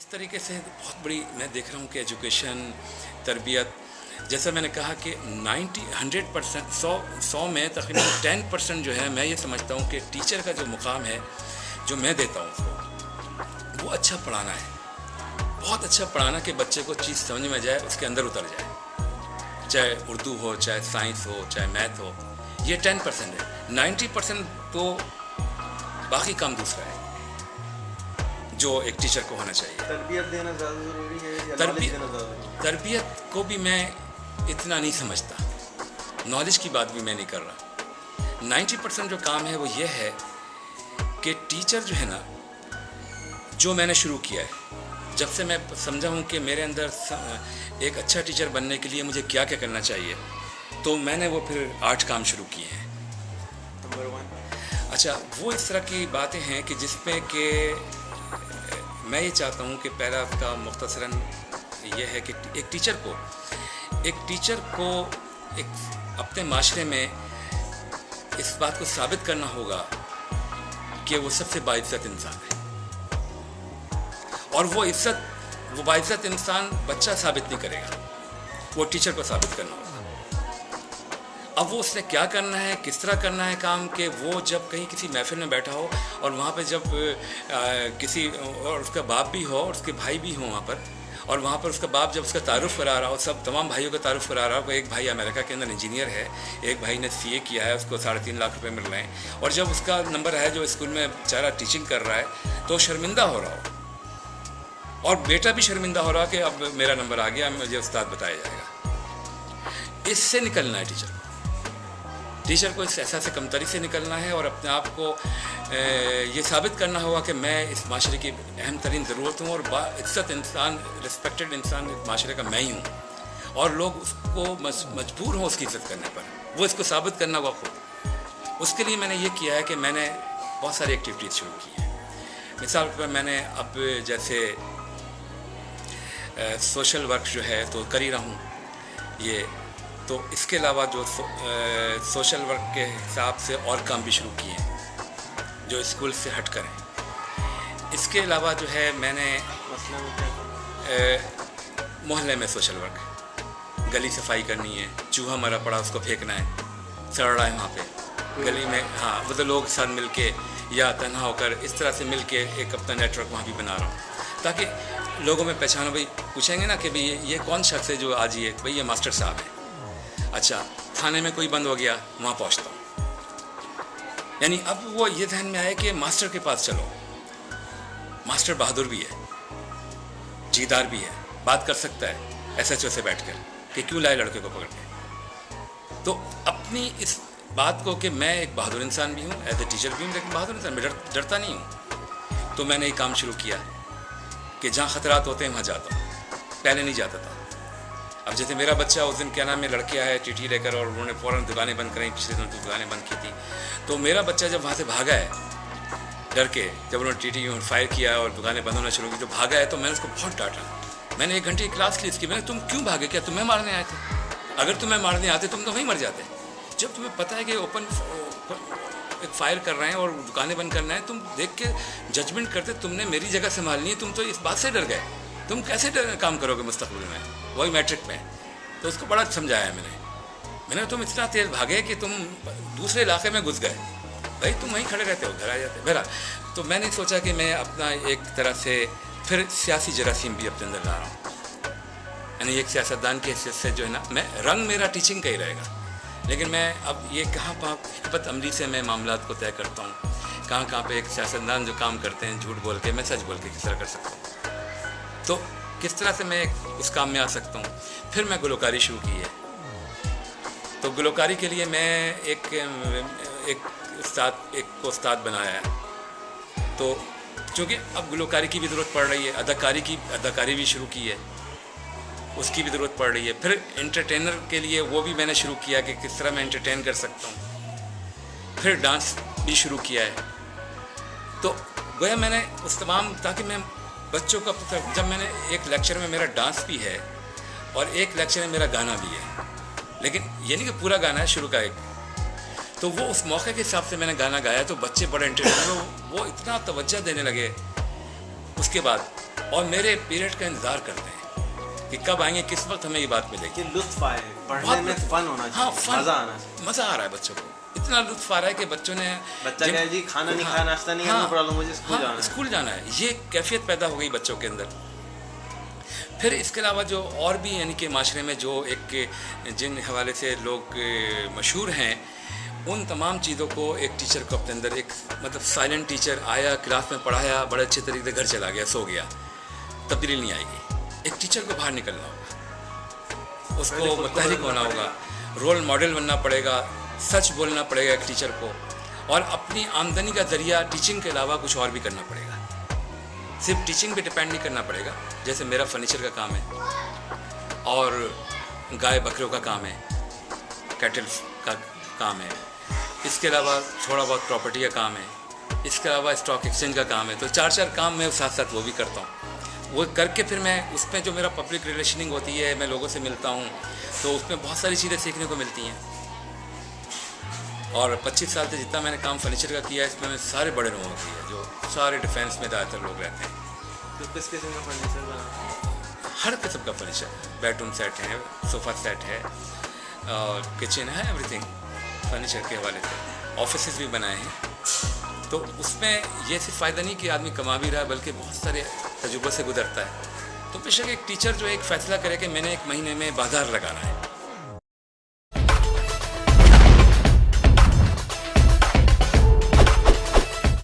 इस तरीके से बहुत बड़ी मैं देख रहा हूँ कि एजुकेशन, तरबियत, जैसा मैंने कहा कि 100% 100 में तकरीबन 10% जो है मैं ये समझता हूँ कि टीचर का जो मुकाम है जो मैं देता हूँ उसको, वो अच्छा पढ़ाना है, बहुत अच्छा पढ़ाना कि बच्चे को चीज़ समझ में जाए, उसके अंदर उतर जाए, चाहे उर्दू हो, चाहे साइंस हो, चाहे मैथ हो। ये 10% है। 90% तो बाकी काम दूसरा है जो एक टीचर को होना चाहिए। तरबियत देना ज़्यादा ज़रूरी है या नॉलेज देना ज़्यादा ज़रूरी है? तरबियत को भी मैं इतना नहीं समझता, नॉलेज की बात भी मैं नहीं कर रहा। 90% जो काम है वो ये है कि टीचर जो है ना, जो मैंने शुरू किया है, जब से मैं समझा हूँ कि मेरे अंदर एक अच्छा टीचर बनने के लिए मुझे क्या क्या करना चाहिए, तो मैंने वो फिर 8 काम शुरू किए हैं। नंबर 1, अच्छा, वो इस तरह की बातें हैं कि जिसमें कि मैं ये चाहता हूँ कि पहला उसका मुख्तसरन ये है कि एक टीचर को एक अपने माशरे में इस बात को साबित करना होगा कि वो सबसे बाइज्जत इंसान है, और वो बाइज्जत इंसान बच्चा साबित नहीं करेगा, वो टीचर को साबित करना होगा। अब वो उसने क्या करना है, किस तरह करना है काम, के वो जब कहीं किसी महफिल में बैठा हो और वहाँ पे जब किसी और उसका बाप भी हो और उसके भाई भी हो वहाँ पर, और वहाँ पर उसका बाप जब उसका तारुफ करा रहा हो, सब तमाम भाइयों का तारुफ करा रहा हो, एक भाई अमेरिका के अंदर इंजीनियर है, एक भाई ने CA किया है, उसको 3.5 लाख रुपए मिल रहे हैं, और जब उसका नंबर है जो स्कूल में बेचारा टीचिंग कर रहा है तो शर्मिंदा हो रहा हो, और बेटा भी शर्मिंदा हो रहा कि अब मेरा नंबर आ गया, मुझे उस्ताद बताया जाएगा। इससे निकलना है टीचर को इस एहसास से कमतरी से निकलना है, और अपने आप को ये साबित करना होगा कि मैं इस माशरे की अहम तरीन ज़रूरत हूँ, और बाइज्जत इंसान, रिस्पेक्टेड इंसान इस माशरे का मैं ही हूँ, और लोग उसको मजबूर हों उसकी इज्जत करने पर, वो इसको साबित करना होगा खुद। उसके लिए मैंने ये किया है कि मैंने बहुत सारी एक्टिविटीज़ शुरू की हैं। मिसाल पर मैंने अब जैसे सोशल वर्क जो है तो कर ही रहा हूँ ये, तो इसके अलावा जो सोशल वर्क के हिसाब से और काम भी शुरू किए हैं जो स्कूल से हट कर हैं। इसके अलावा जो है मैंने मोहल्ले में सोशल वर्क, गली सफाई करनी है, चूहा मरा पड़ा उसको फेंकना है, सड़ रहा है वहाँ पे गली में, हाँ मतलब लोग साथ मिल के या तन्हा होकर इस तरह से मिल के एक अपना नेटवर्क वहाँ भी बना रहा हूँ, ताकि लोगों में पहचानो। भाई पूछेंगे ना कि भाई ये कौन शख्स है जो आज ये, भाई ये मास्टर साहब है। अच्छा, थाने में कोई बंद हो गया, वहाँ पहुँचता हूँ। यानी अब वो ये ध्यान में आया कि मास्टर के पास चलो, मास्टर बहादुर भी है, जीदार भी है, बात कर सकता है SHO से बैठकर कि क्यों लाए लड़के को पकड़ के। तो अपनी इस बात को कि मैं एक बहादुर इंसान भी हूँ, एज ए टीचर भी हूँ, लेकिन बहादुर इंसान मैं डरता नहीं हूँ। तो मैंने एक काम शुरू किया कि जहाँ खतरात होते हैं वहाँ जाता हूँ, पहले नहीं जाता था। अब जैसे मेरा बच्चा उस दिन क्या नाम है लड़के आए TT लेकर, और उन्होंने फ़ौरन दुकानें बंद कराई, पिछले दिन दुकानें बंद की थी, तो मेरा बच्चा जब वहाँ से भागा है डर के, जब उन्होंने TT फायर किया और दुकानें बंद होना शुरू की तो भागा है, तो मैंने उसको बहुत डांटा। मैंने 1 घंटे की क्लास ली इसकी, मैंने तुम क्यों भागे, क्या तुम्हें मारने आए थे? अगर तुम्हें मारने आते तुम तो वहीं मर जाते। जब तुम्हें पता है कि ओपन एक फायर कर रहे हैं और दुकानें बंद करना है, तुम देख के जजमेंट करते तुमने मेरी जगह संभालनी है, तुम तो इस बात से डर गए, तुम कैसे काम करोगे मुस्तकबिल में, वही मैट्रिक में। तो उसको बड़ा समझाया मैंने तुम इतना तेज़ भागे कि तुम दूसरे इलाके में घुस गए, भाई तुम वहीं खड़े रहते हो, घर आ जाते मेरा। तो मैंने सोचा कि मैं अपना एक तरह से फिर सियासी जरासीम भी अपने अंदर ला रहा हूँ, यानी एक सियासतदान के हैसियत से जो है ना, मैं रंग मेरा टीचिंग का ही रहेगा, लेकिन मैं अब ये कहाँ हिकमत अमली से मैं मामलात को तय करता हूँ, कहाँ पे एक सियासतदान जो काम करते हैं झूठ बोल के, मैं सच बोल के किस तरह कर सकता हूँ, तो किस तरह से मैं उस काम में आ सकता हूँ। फिर मैं गुलकारी शुरू की है, तो गुलकारी के लिए मैं एक उस्ताद बनाया है। तो चूँकि अब गुलकारी की भी ज़रूरत पड़ रही है, अदाकारी भी शुरू की है, उसकी भी ज़रूरत पड़ रही है। फिर एंटरटेनर के लिए वो भी मैंने शुरू किया कि किस तरह मैं एंटरटेन कर सकता हूँ। फिर डांस भी शुरू किया है। तो गोया मैंने उस तमाम, ताकि मैं बच्चों का, जब मैंने एक लेक्चर में मेरा डांस भी है और एक लेक्चर में मेरा गाना भी है, लेकिन ये नहीं कि पूरा गाना है शुरू का एक, तो वो उस मौके के हिसाब से मैंने गाना गाया, तो बच्चे बड़े इंटरेस्ट, वो इतना तवज्जो देने लगे। उसके बाद اور میرے پیریڈ کا انتظار کرتے ہیں کہ کب آئیں گے, کس وقت ہمیں یہ بات ملے گی. کہ لطف آئے پڑھنے میں, فن ہونا ہاں چاہیے, فن, مزہ آنا چاہیے. مزہ آ رہا ہے بچوں کو, اتنا لطف آ رہا ہے کہ بچوں نے بچہ کہے جی کھانا نہیں کھایا, ناشتہ نہیں کرنا, پرابلم مجھے اسکول جانا ہے. اسکول جانا ہے, یہ کیفیت پیدا ہو گئی بچوں کے اندر. پھر اس کے علاوہ جو اور بھی یعنی کہ معاشرے میں جو ایک جن حوالے سے لوگ مشہور ہیں, ان تمام چیزوں کو ایک ٹیچر کو اپنے اندر ایک مطلب سائلنٹ ٹیچر آیا, کلاس میں پڑھایا, بڑے اچھے طریقے سے گھر چلا گیا, سو گیا, تبدیلی نہیں آئے گی. ایک ٹیچر کو باہر نکلنا ہوگا, اس کو متحرک ہونا ہوگا, رول ماڈل بننا پڑے گا, سچ بولنا پڑے گا ایک ٹیچر کو, اور اپنی آمدنی کا ذریعہ ٹیچنگ کے علاوہ کچھ اور بھی کرنا پڑے گا. صرف ٹیچنگ پہ ڈپینڈ نہیں کرنا پڑے گا. جیسے میرا فرنیچر کا کام ہے, اور گائے بکروں کا کام ہے, کیٹل کا کام ہے, اس کے علاوہ تھوڑا بہت پراپرٹی کا کام ہے, اس کے علاوہ اسٹاک ایکسچینج کا کام ہے. تو 4 کام میں ساتھ ساتھ وہ بھی کرتا ہوں. وہ کر کے پھر میں اس میں جو میرا پبلک ریلیشننگ ہوتی ہے, میں لوگوں سے ملتا ہوں, تو اس میں بہت ساری چیزیں سیکھنے کو ملتی ہیں. اور 25 سال سے جتنا میں نے کام فرنیچر کا کیا ہے, اس میں سارے بڑے لوگوں کا کیا ہے, جو سارے ڈیفینس میں زیادہ تر لوگ رہتے ہیں. تو کس قسم کا فرنیچر بنا؟ ہر قسم کا فرنیچر, بیڈ روم سیٹ ہے, صوفہ سیٹ ہے, کچن ہے, ایوری تھنگ فرنیچر کے حوالے سے. آفیسز بھی بنائے ہیں. تو اس میں یہ صرف فائدہ نہیں کہ آدمی کما بھی رہا ہے, بلکہ بہت سارے تجربے سے گزرتا ہے. تو بے شک ایک ٹیچر جو ایک فیصلہ کرے کہ میں نے 1 مہینے میں بازار لگانا ہے,